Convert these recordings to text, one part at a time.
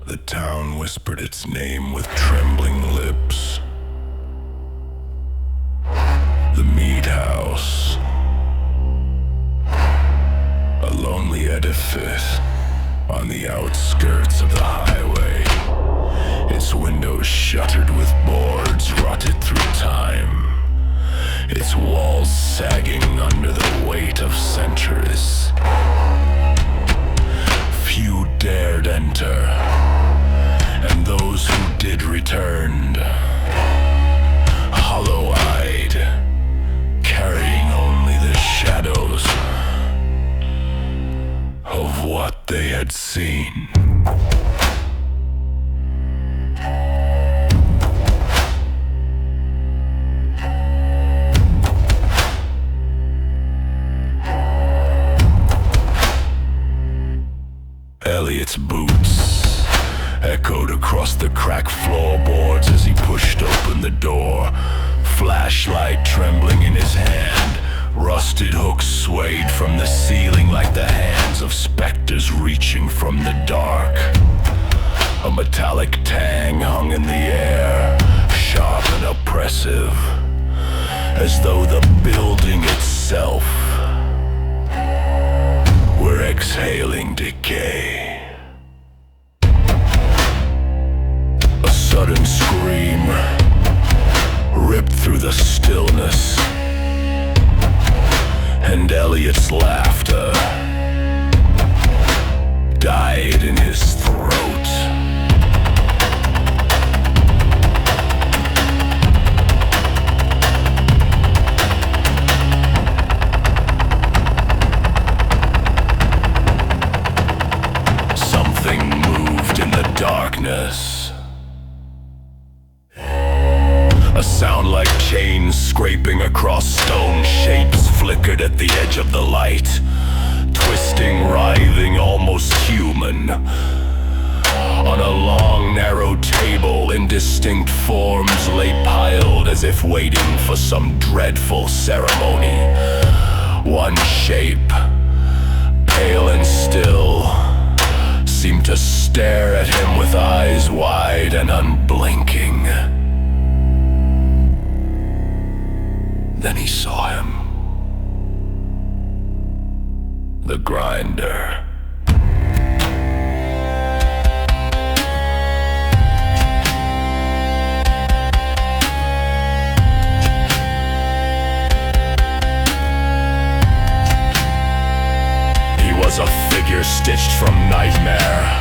The town whispered its name with trembling lips. The meat house. A lonely edifice on the outskirts of the highway. Its windows shuttered with boards rotted through time. Its walls sagging under the weight of centuries. Few dared enter, and those who did returned, hollow-eyed, carrying only the shadows of what they had seen. Elliot's boots echoed across the cracked floorboards as he pushed open the door, flashlight trembling in his hand. Rusted hooks swayed from the ceiling like the hands of specters reaching from the dark. A metallic tang hung in the air, sharp and oppressive, as though the building itself were exhaling decay. A sudden scream ripped through the stillness, and Elliot's laughter died in his throat. Something moved in the darkness. A sound like chains scraping across stone shapes flickered at the edge of the light, twisting, writhing, almost human. On a long, narrow table, indistinct forms lay piled as if waiting for some dreadful ceremony. One shape, pale and still, seemed to stare at him with eyes wide and unblinking. Then he saw him. The grinder. He was a figure stitched from nightmare.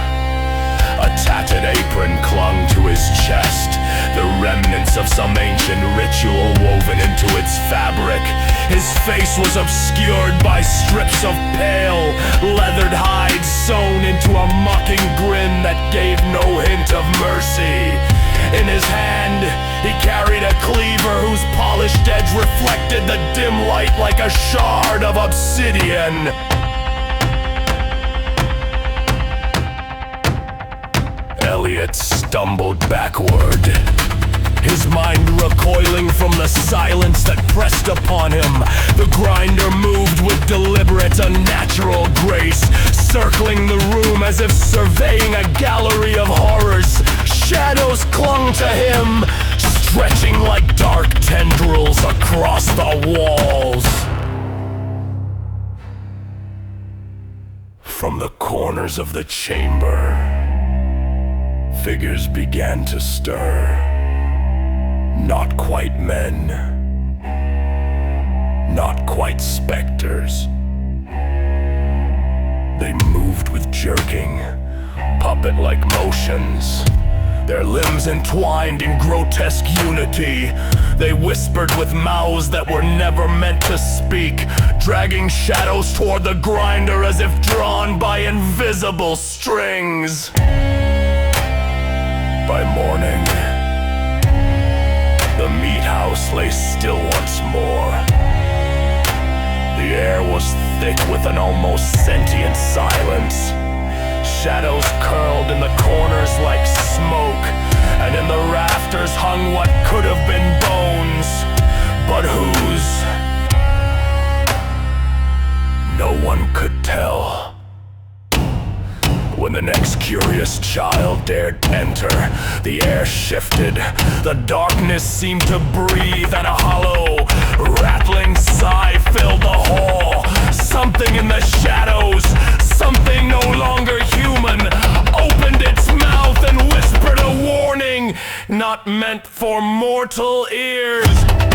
A tattered apron clung to his chest, the remnants of some ancient ritual woven into its fabric. His face was obscured by strips of pale, leathered hide sewn into a mocking grin that gave no hint of mercy. In his hand, he carried a cleaver whose polished edge reflected the dim light like a shard of obsidian. Elliot stumbled backward, his mind recoiling from the silence that pressed upon him. The grinder moved with deliberate, unnatural grace, circling the room as if surveying a gallery of horrors. Shadows clung to him, stretching like dark tendrils across the walls. From the corners of the chamber, figures began to stir. Not quite men, not quite specters. They moved with jerking, puppet-like motions, their limbs entwined in grotesque unity. They whispered with mouths that were never meant to speak, dragging shadows toward the grinder as if drawn by invisible strings. By morning, the meat house lay still once more. The air was thick with an almost sentient silence. Shadows curled in the corners like smoke, and in the rafters hung what could have been bones, but whose? No one could tell. When the next cue curious child dared enter. The air shifted, the darkness seemed to breathe, and a hollow, rattling sigh filled the hall. Something in the shadows, something no longer human, opened its mouth and whispered a warning not meant for mortal ears.